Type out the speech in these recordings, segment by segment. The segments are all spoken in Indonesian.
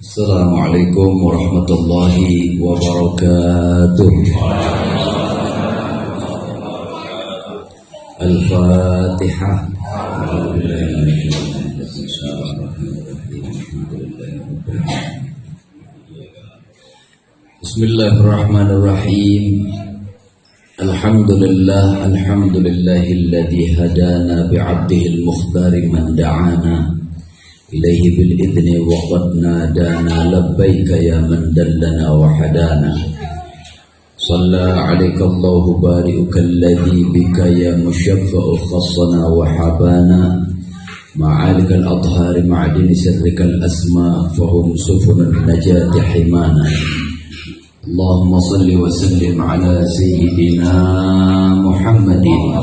Assalamualaikum warahmatullahi wabarakatuh. Al-Fatihah. Bismillahirrahmanirrahim. Alhamdulillahilladzi hadana bi'abdihil mukhtari man da'ana ilaihi bil idni wa qad nadana labbaika ya man dallana wa hadana. Shalla 'alaika Allahu bari'uka alladhi bika ya musyaffa'u khassana wa habana ma'alikal adhari ma'adini sirrikal asma fahum sufunun najati himana. Allahumma salli wa sallim ala sayyidina Muhammadin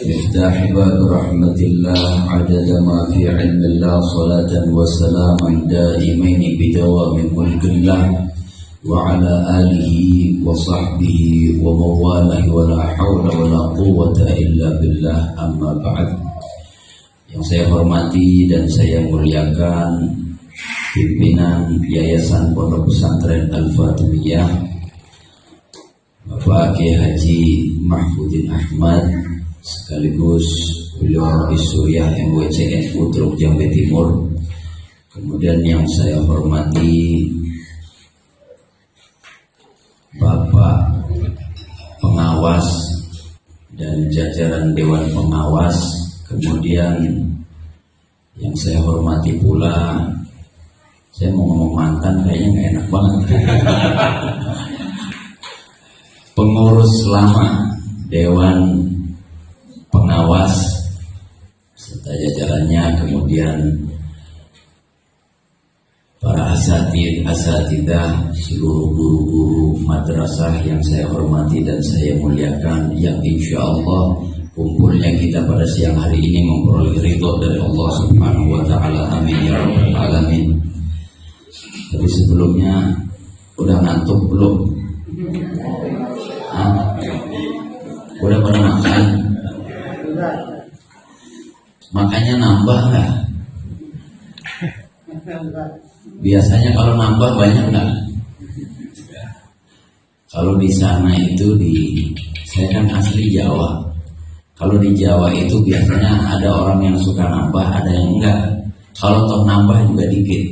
مفتاح باب رحمة الله عدد ما في علم الله صلاة وسلاما دائمين بدوام ملك الله وعلى آله وصحبه ومواله ولا حول ولا قوة إلا بالله. أما بعد. Yang saya hormati dan saya muliakan pimpinan Yayasan Pondok Pesantren Al-Fatimiyah Bapak Kiai Haji Mahfudin Ahmad, sekaligus beliau Rais Suriah MWCN Utruk Jambi Timur. Kemudian yang saya hormati Bapak pengawas dan jajaran Dewan Pengawas. Kemudian yang saya hormati pula, saya mau ngomong mantan kayaknya gak enak banget, pengurus lama Dewan Pengawas serta jajarannya, kemudian para asatidah, seluruh guru-guru madrasah yang saya hormati dan saya muliakan, yang insya Allah kumpulnya kita pada siang hari ini memperoleh ridho dari Allah Subhanahu wa Ta'ala. Amin ya rabbal alamin. Tapi sebelumnya, udah ngantuk belum? Udah pada makan? Makanya nambah nggak? Biasanya kalau nambah banyak nggak? Kalau di sana itu saya kan asli Jawa. Kalau di Jawa itu biasanya ada orang yang suka nambah, ada yang enggak. Kalau toh nambah juga dikit.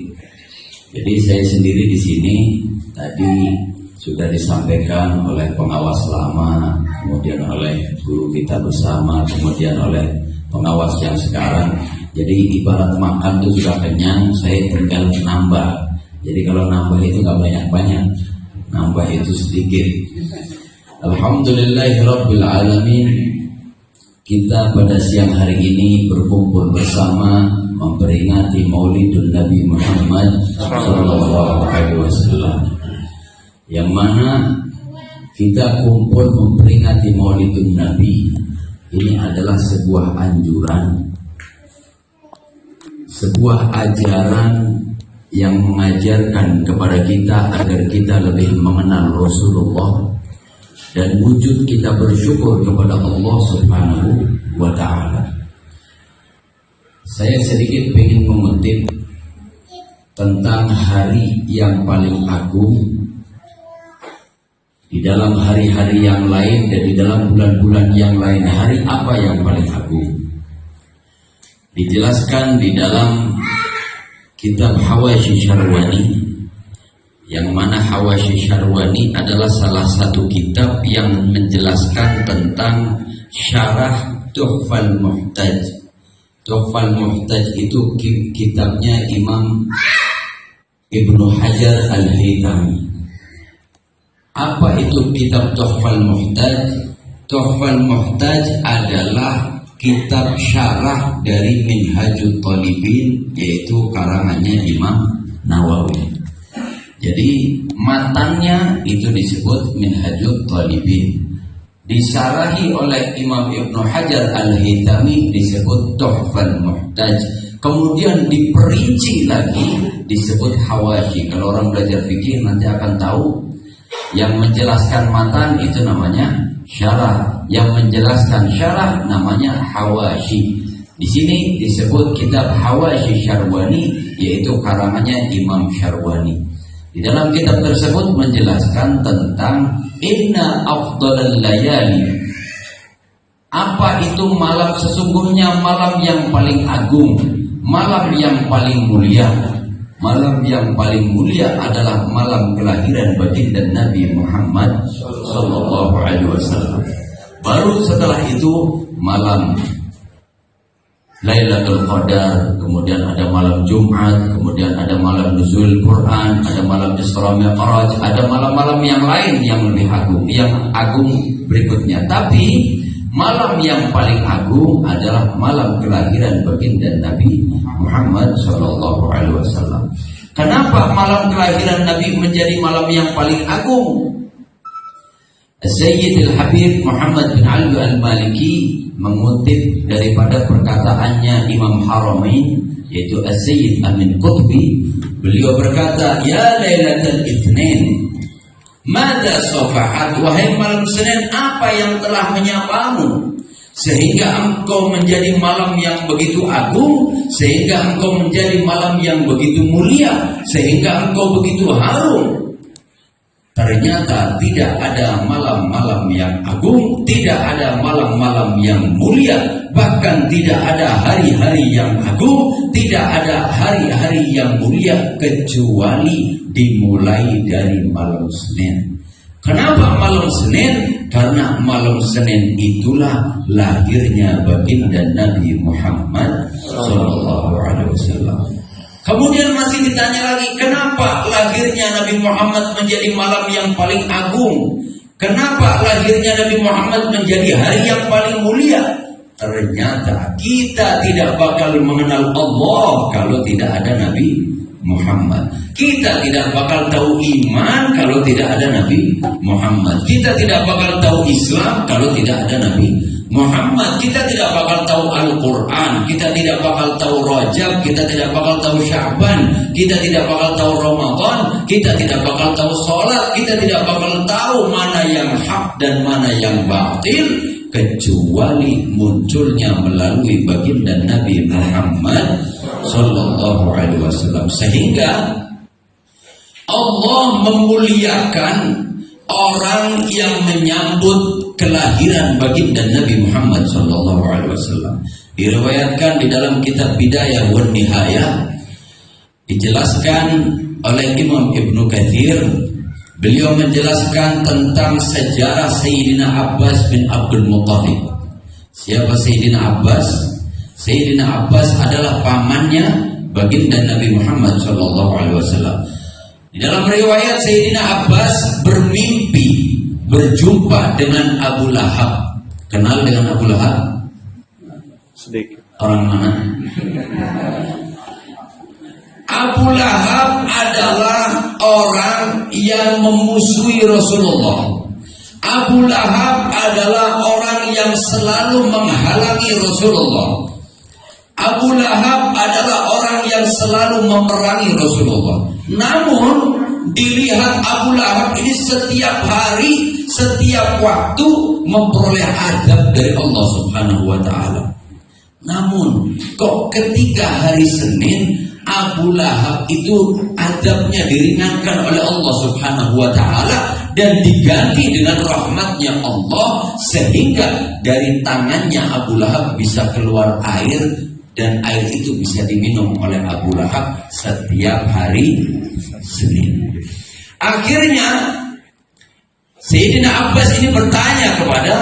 Jadi saya sendiri di sini tadi sudah disampaikan oleh pengawas lama, kemudian oleh guru kita bersama, kemudian oleh pengawas yang sekarang. Jadi ibarat makan itu sudah kenyang, saya tinggal nambah. Jadi kalau nambah itu nggak banyak-banyak, nambah itu sedikit. Alhamdulillahirabbil alamin. Kita pada siang hari ini berkumpul bersama memperingati Maulidun Nabi Muhammad sallallahu alaihi wasallam. Yang mana kita kumpul memperingati Maulidun Nabi ini adalah sebuah anjuran, sebuah ajaran yang mengajarkan kepada kita agar kita lebih mengenal Rasulullah dan wujud kita bersyukur kepada Allah Subhanahu wa Ta'ala. Saya sedikit ingin mengutip tentang hari yang paling agung di dalam hari-hari yang lain dan di dalam bulan-bulan yang lain. Hari apa yang paling agung? Dijelaskan di dalam kitab Hawasyi Syarwani, yang mana Hawasyi Syarwani adalah salah satu kitab yang menjelaskan tentang syarah Tuhfal Muhtaj. Tuhfal Muhtaj itu kitabnya Imam Ibnu Hajar Al-Haytami. Apa itu kitab Tuhfal Muhtaj? Tuhfal Muhtaj adalah kitab syarah dari Minhajut Thalibin, yaitu karangannya Imam Nawawi. Jadi matanya itu disebut Minhajut Thalibin, disarahi oleh Imam Ibnu Hajar Al-Haytami disebut Tuhfal Muhtaj. Kemudian diperinci lagi disebut Hawasyi. Kalau orang belajar fikih nanti akan tahu, yang menjelaskan matan itu namanya syarah, yang menjelaskan syarah namanya Hawasyi. Di sini disebut kitab Hawashi Syarwani, yaitu karangannya Imam Syarwani. Di dalam kitab tersebut menjelaskan tentang inna afdalal layali. Apa itu malam? Sesungguhnya malam yang paling agung, malam yang paling mulia. Malam yang paling mulia adalah malam kelahiran baginda Nabi Muhammad sallallahu alaihi wasallam. Baru setelah itu malam Lailatul Qadar, kemudian ada malam Jumat, kemudian ada malam nuzul Quran, ada malam Isra Mi'raj, ada malam-malam yang lain yang lebih agung, yang agung berikutnya. Tapi malam yang paling agung adalah malam kelahiran baginda Nabi Muhammad sallallahu alaihi wasallam. Kenapa malam kelahiran Nabi menjadi malam yang paling agung? Sayyidil Habib Muhammad bin Ali al-Maliki mengutip daripada perkataannya Imam Haramain, yaitu As-Sayyid Amin Qutbi. Beliau berkata, ya Lailatul Itsnin, mada safahat, wahai malam Senin, apa yang telah menyapamu sehingga engkau menjadi malam yang begitu agung, sehingga engkau menjadi malam yang begitu mulia, sehingga engkau begitu harum. Ternyata tidak ada malam-malam yang agung, tidak ada malam-malam yang mulia, bahkan tidak ada hari-hari yang agung, tidak ada hari-hari yang mulia kecuali dimulai dari malam Senin. Kenapa malam Senin? Karena malam Senin itulah lahirnya baginda Nabi Muhammad sallallahu alaihi wasallam. Kemudian masih ditanya lagi, kenapa lahirnya Nabi Muhammad menjadi malam yang paling agung? Kenapa lahirnya Nabi Muhammad menjadi hari yang paling mulia? Ternyata kita tidak bakal mengenal Allah kalau tidak ada Nabi Muhammad. Kita tidak bakal tahu iman kalau tidak ada Nabi Muhammad. Kita tidak bakal tahu Islam kalau tidak ada Nabi Muhammad. Kita tidak bakal tahu Al-Quran, kita tidak bakal tahu Rajab, kita tidak bakal tahu Sya'ban, kita tidak bakal tahu Ramadan, kita tidak bakal tahu sholat, kita tidak bakal tahu mana yang hak dan mana yang batil, kecuali munculnya melalui baginda Nabi Muhammad sallallahu alaihi wasallam. Sehingga Allah memuliakan orang yang menyambut kelahiran baginda Nabi Muhammad sallallahu alaihi wasallam. Diriwayatkan di dalam kitab Bidayah wan Nihayah, dijelaskan oleh Imam Ibnu Katsir. Beliau menjelaskan tentang sejarah Sayyidina Abbas bin Abdul Muttalib. Siapa Sayyidina Abbas? Sayyidina Abbas adalah pamannya baginda Nabi Muhammad sallallahu alaihi wasallam. Di dalam riwayat Sayyidina Abbas bermimpi berjumpa dengan Abu Lahab. Kenal dengan Abu Lahab? Sedikit. Orang mana? Abu Lahab adalah orang yang memusuhi Rasulullah. Abu Lahab adalah orang yang selalu menghalangi Rasulullah. Abu Lahab adalah orang yang selalu memerangi Rasulullah. Namun dilihat Abu Lahab ini setiap hari, setiap waktu memperoleh adab dari Allah Subhanahu wa ta'ala. Namun kok ketika hari Senin Abu Lahab itu adabnya diringankan oleh Allah Subhanahu wa ta'ala dan diganti dengan rahmatnya Allah, sehingga dari tangannya Abu Lahab bisa keluar air, dan air itu bisa diminum oleh Abu Lahab setiap hari Senin. Akhirnya Sayyidina Abbas ini bertanya kepada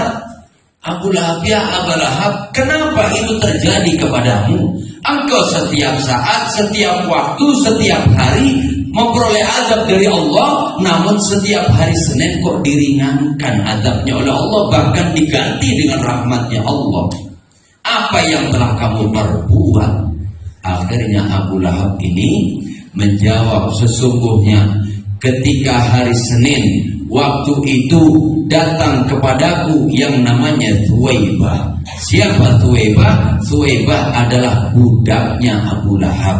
Abu Lahab, ya Abu Lahab, kenapa itu terjadi kepadamu? Engkau setiap saat, setiap waktu, setiap hari memperoleh azab dari Allah, namun setiap hari Senin kok diringankan azabnya oleh Allah, bahkan diganti dengan rahmatnya Allah. Apa yang telah kamu perbuat? Akhirnya Abu Lahab ini menjawab, sesungguhnya ketika hari Senin waktu itu datang kepadaku yang namanya Thuwaibah. Siapa Thuwaibah? Thuwaibah adalah budaknya Abu Lahab.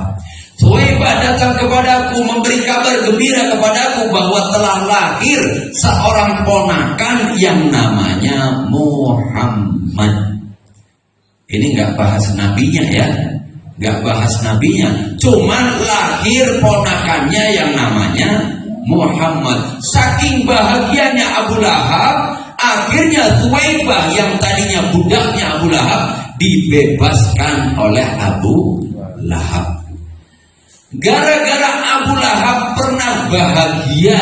Thuwaibah datang kepadaku memberi kabar gembira kepadaku bahwa telah lahir seorang ponakan yang namanya Muhammad. Ini nggak bahas nabinya ya, nggak bahas nabinya, cuman lahir ponakannya yang namanya Muhammad. Saking bahagianya Abu Lahab, akhirnya Thuwaibah yang tadinya budaknya Abu Lahab dibebaskan oleh Abu Lahab. Gara-gara Abu Lahab pernah bahagia,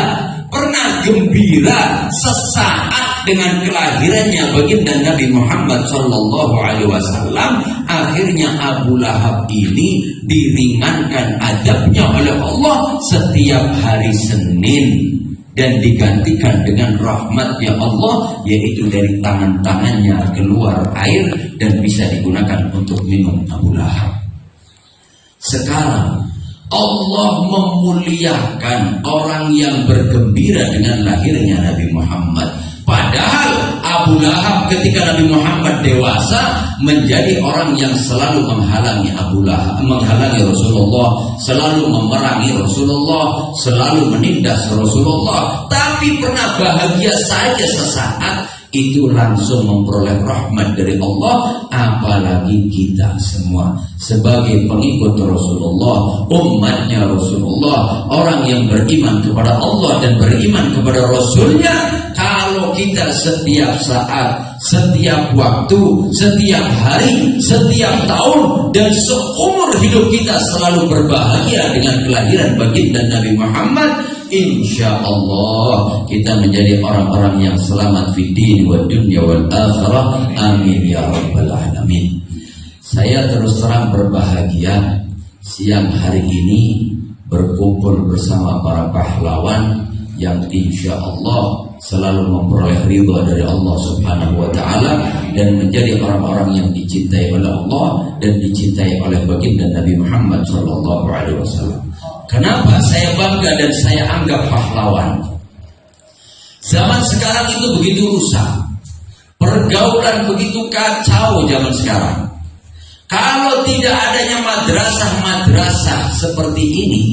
pernah gembira sesaat dengan kelahirannya baginda Nabi Muhammad SAW, akhirnya Abu Lahab ini diringankan azabnya oleh Allah setiap hari Senin dan digantikan dengan rahmatnya Allah, yaitu dari tangan-tangannya keluar air dan bisa digunakan untuk minum Abu Lahab. Sekarang Allah memuliakan orang yang bergembira dengan lahirnya Nabi Muhammad. Padahal Abu Lahab ketika Nabi Muhammad dewasa menjadi orang yang selalu menghalangi Abu Lahab, menghalangi Rasulullah, selalu memerangi Rasulullah, selalu menindas Rasulullah. Tapi pernah bahagia saja sesaat, itu langsung memperoleh rahmat dari Allah. Apalagi kita semua sebagai pengikut Rasulullah, umatnya Rasulullah, orang yang beriman kepada Allah dan beriman kepada Rasulnya. Kalau kita setiap saat, setiap waktu, setiap hari, setiap tahun, dan seumur hidup kita selalu berbahagia dengan kelahiran baginda Nabi Muhammad, insya Allah kita menjadi orang-orang yang selamat fi din wa dunya wal akhirah. Amin ya rabbal alamin. Saya terus terang berbahagia siang hari ini berkumpul bersama para pahlawan yang insya Allah selalu memperoleh ridha dari Allah Subhanahu wa taala dan menjadi orang-orang yang dicintai oleh Allah dan dicintai oleh baginda Nabi Muhammad sallallahu alaihi wasallam. Kenapa saya bangga dan saya anggap pahlawan? Zaman sekarang itu begitu rusak, pergaulan begitu kacau zaman sekarang. Kalau tidak adanya madrasah-madrasah seperti ini,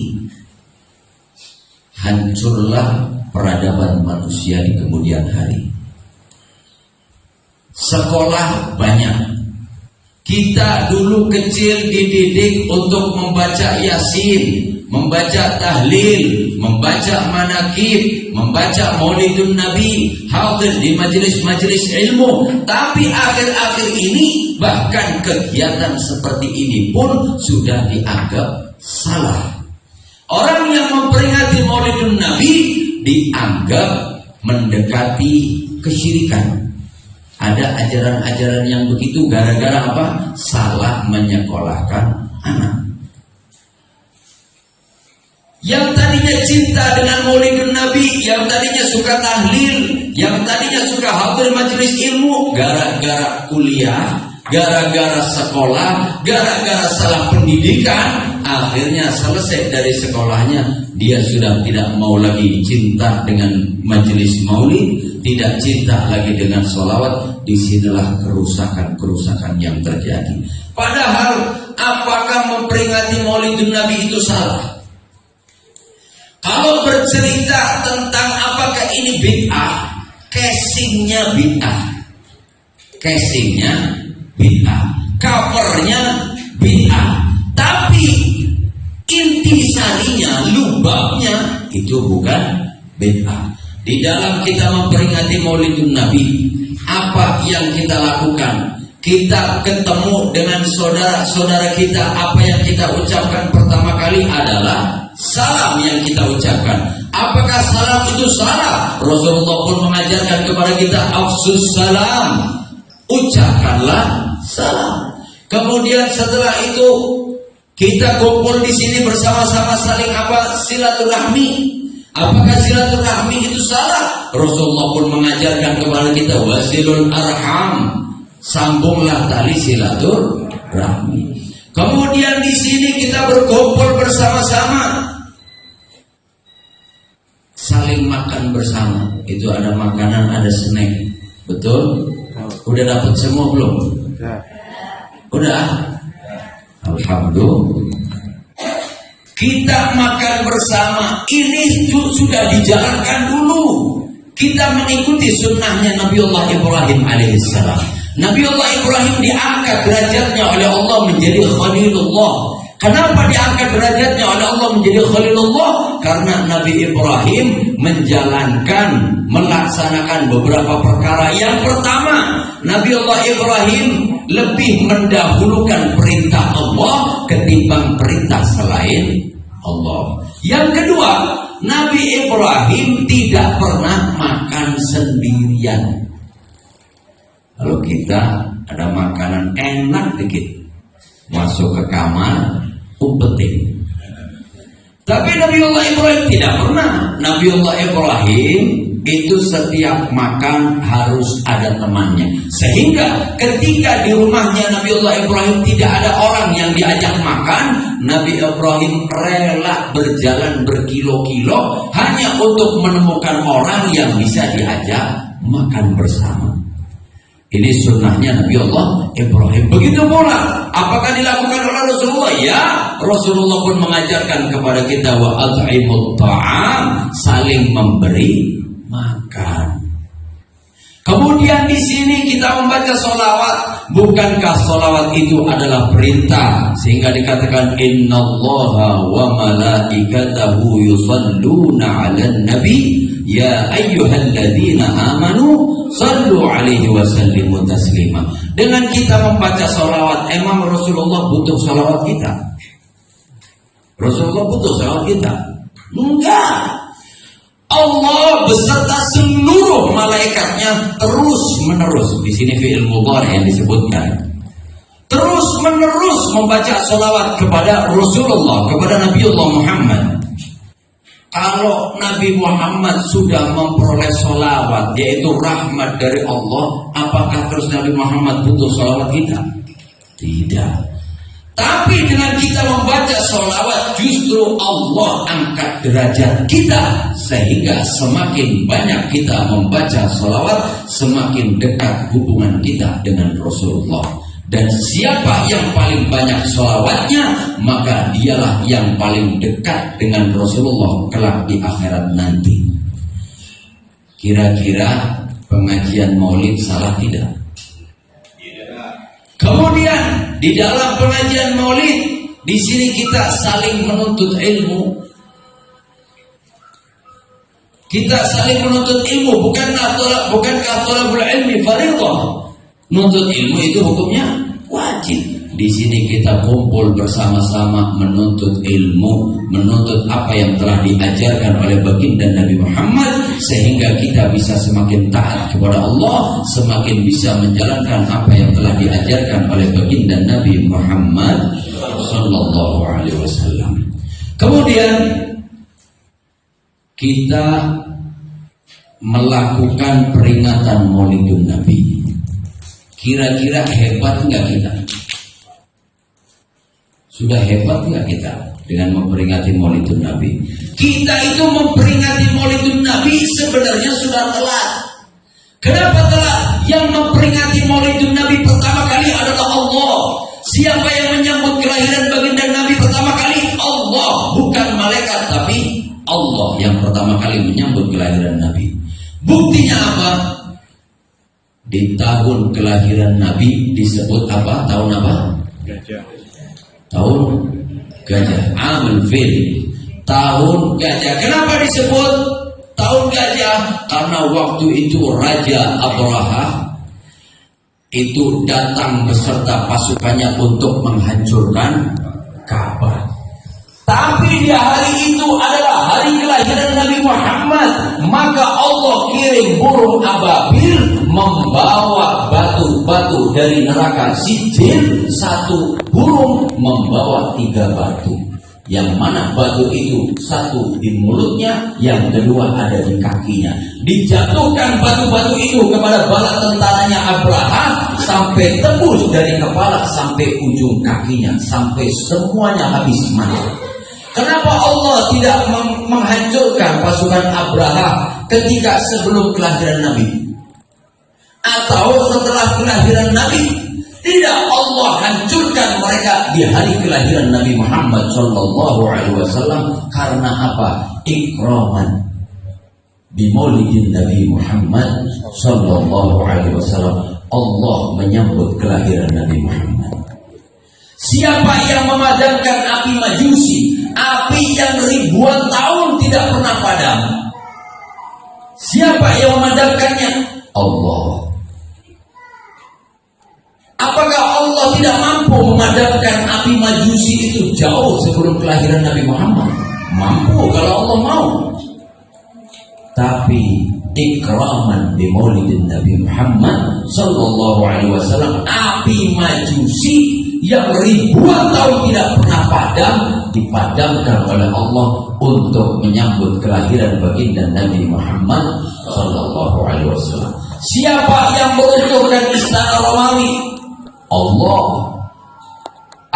hancurlah peradaban manusia di kemudian hari. Sekolah banyak. Kita dulu kecil dididik untuk membaca Yasin, membaca tahlil, membaca manaqib, membaca maulidun nabi, hadir di majelis-majelis ilmu. Tapi akhir-akhir ini bahkan kegiatan seperti ini pun sudah dianggap salah. Orang yang memperingati maulidun nabi dianggap mendekati kesyirikan. Ada ajaran-ajaran yang begitu gara-gara apa? Salah menyekolahkan anak. Yang tadinya cinta dengan maulidun nabi, yang tadinya suka tahlil, yang tadinya suka hadir majelis ilmu, gara-gara kuliah, gara-gara sekolah, gara-gara salah pendidikan, akhirnya selesai dari sekolahnya, dia sudah tidak mau lagi cinta dengan majelis maulid, tidak cinta lagi dengan sholawat. Disinilah kerusakan-kerusakan yang terjadi. Padahal apakah memperingati maulidun nabi itu salah? Kalau bercerita tentang apakah ini bid'ah, casingnya bid'ah, casingnya bid'ah, covernya bid'ah, tapi intisarinya, lubangnya itu bukan bid'ah. Di dalam kita memperingati maulidun nabi, apa yang kita lakukan? Kita ketemu dengan saudara-saudara kita, apa yang kita ucapkan pertama kali adalah salam yang kita ucapkan. Apakah salam itu salah? Rasulullah pun mengajarkan kepada kita afsus salam, ucapkanlah salam. Kemudian setelah itu kita kumpul di sini bersama-sama saling apa? Silaturahmi. Apakah silaturahmi itu salah? Rasulullah pun mengajarkan kepada kita wasilul arham, sambunglah tali silaturahmi. Kemudian di sini kita berkumpul bersama-sama, saling makan bersama. Itu ada makanan, ada snack, betul? Udah dapat semua belum? Udah? Alhamdulillah. Kita makan bersama, ini sudah dijalankan dulu. Kita mengikuti sunnahnya Nabiullah Ibrahim alaihissalam. Nabi Allah Ibrahim diangkat derajatnya oleh Allah menjadi Khalilullah. Kenapa diangkat derajatnya oleh Allah menjadi Khalilullah? Karena Nabi Ibrahim melaksanakan beberapa perkara. Yang pertama, Nabi Allah Ibrahim lebih mendahulukan perintah Allah ketimbang perintah selain Allah. Yang kedua, Nabi Ibrahim tidak pernah makan sendirian. Kalau kita ada makanan enak dikit, masuk ke kamar, umpetin. Tapi Nabi Allah Ibrahim tidak pernah. Nabi Allah Ibrahim itu setiap makan harus ada temannya. Sehingga ketika di rumahnya Nabi Allah Ibrahim tidak ada orang yang diajak makan, Nabi Ibrahim rela berjalan berkilo-kilo hanya untuk menemukan orang yang bisa diajak makan bersama. Ini sunnahnya Nabi Allah Ibrahim. Begitu pula, apakah dilakukan oleh Rasulullah? Ya, Rasulullah pun mengajarkan kepada kita wa at'imut ta'am, saling memberi makan. Kemudian di sini kita membaca sholawat. Bukankah sholawat itu adalah perintah? Sehingga dikatakan innallaha wa malaikatahu yusalluna 'alan nabi ya ayyuhalladzina amanu sallu alaihi wa sallimu taslima. Dengan kita membaca sholawat, emang Rasulullah butuh sholawat kita? Rasulullah butuh sholawat kita? Enggak. Allah beserta seluruh malaikatnya terus menerus, di sini fi'il mudhari yang disebutkan, terus menerus membaca sholawat kepada Rasulullah, kepada Nabiullah Muhammad. Kalau Nabi Muhammad sudah memperoleh sholawat, yaitu rahmat dari Allah, apakah terus Nabi Muhammad butuh sholawat kita? Tidak. Tapi dengan kita membaca sholawat, justru Allah angkat derajat kita. Sehingga semakin banyak kita membaca sholawat, semakin dekat hubungan kita dengan Rasulullah. Dan siapa yang paling banyak sholawatnya, maka dialah yang paling dekat dengan Rasulullah kelak di akhirat nanti. Kira-kira pengajian maulid salah tidak? Kemudian di dalam pengajian maulid, di sini kita saling menuntut ilmu. Kita saling menuntut ilmu, bukankah thalabul ilmi fardhah? Menuntut ilmu itu hukumnya wajib. Di sini kita kumpul bersama-sama menuntut ilmu, menuntut apa yang telah diajarkan oleh baginda Nabi Muhammad, sehingga kita bisa semakin taat kepada Allah, semakin bisa menjalankan apa yang telah diajarkan oleh baginda Nabi Muhammad sallallahu alaihi wasallam. Kemudian kita melakukan peringatan Maulidun Nabi. Kira-kira hebat nggak kita? Sudah hebat nggak kita dengan memperingati Maulidun Nabi? Kita itu memperingati Maulidun Nabi sebenarnya sudah telat. Kenapa telat? Yang memperingati Maulidun Nabi pertama kali adalah Allah. Siapa yang menyambut kelahiran baginda Nabi pertama kali? Allah, bukan malaikat, tapi Allah yang pertama kali menyambut kelahiran Nabi. Buktinya apa? Di tahun kelahiran Nabi disebut apa? Tahun apa? Gajah. Tahun gajah, Amul Fil, tahun gajah. Kenapa disebut tahun gajah? Karena waktu itu Raja Abraha itu datang beserta pasukannya untuk menghancurkan Ka'bah. Tapi di hari itu adalah hari kelahiran Nabi Muhammad, maka Allah kirim burung ababil membawa batu-batu dari neraka Sijil. Satu burung membawa 3 batu, yang mana batu itu satu di mulutnya, yang kedua ada di kakinya. Dijatuhkan batu-batu itu kepada bala tentaranya Abraha sampai tembus dari kepala sampai ujung kakinya, sampai semuanya habis mati. Kenapa Allah tidak menghancurkan pasukan Abraha ketika sebelum kelahiran Nabi? Atau setelah kelahiran Nabi? Tidak, Allah hancurkan mereka di hari kelahiran Nabi Muhammad SAW. Karena apa? Ikraman di Maulidin Nabi Muhammad SAW. Allah menyambut kelahiran Nabi Muhammad. Siapa yang memadamkan api Majusi, api yang ribuan tahun tidak pernah padam? Siapa yang memadamkannya? Allah. Apakah Allah tidak mampu memadamkan api Majusi itu jauh sebelum kelahiran Nabi Muhammad? Mampu kalau Allah mau. Tapi ikraman bi maulidin Nabi Muhammad sallallahu alaihi wasallam, api Majusi yang ribuan tahun tidak pernah padam dipadamkan oleh Allah untuk menyambut kelahiran baginda Nabi Muhammad sallallahu alaihi wasallam. Siapa yang meruntuhkan istana Romawi? Allah.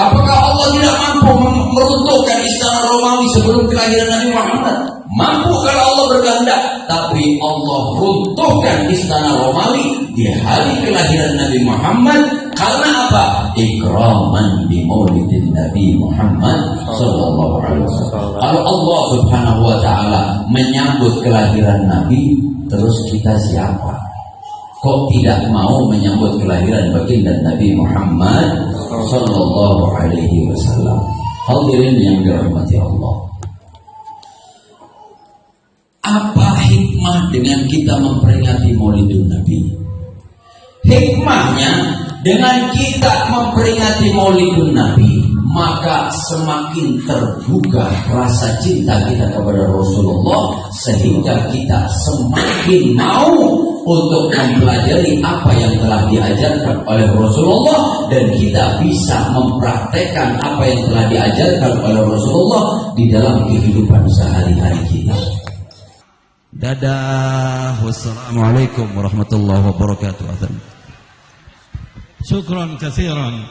Apakah Allah tidak mampu meruntuhkan istana Romawi sebelum kelahiran Nabi Muhammad? Mampu kalau Allah berkehendak. Tapi Allah runtuhkan istana Romawi di hari kelahiran Nabi Muhammad. Karena apa? Ikraman bi maulidin Nabi Muhammad sallallahu alaihi wasallam. Kalau Allah Subhanahu wa taala menyambut kelahiran Nabi, terus kita siapa? Kok tidak mau menyambut kelahiran baginda Nabi Muhammad sallallahu alaihi wasallam? Hadirin yang dirahmati Allah. Apa hikmah dengan kita memperingati Maulidun Nabi? Hikmahnya, dengan kita memperingati Maulidun Nabi, maka semakin terbuka rasa cinta kita kepada Rasulullah, sehingga kita semakin mau untuk mempelajari apa yang telah diajarkan oleh Rasulullah, dan kita bisa mempraktekkan apa yang telah diajarkan oleh Rasulullah di dalam kehidupan sehari-hari kita. Dadah, wassalamualaikum warahmatullahi wabarakatuh. Syukran katsiran.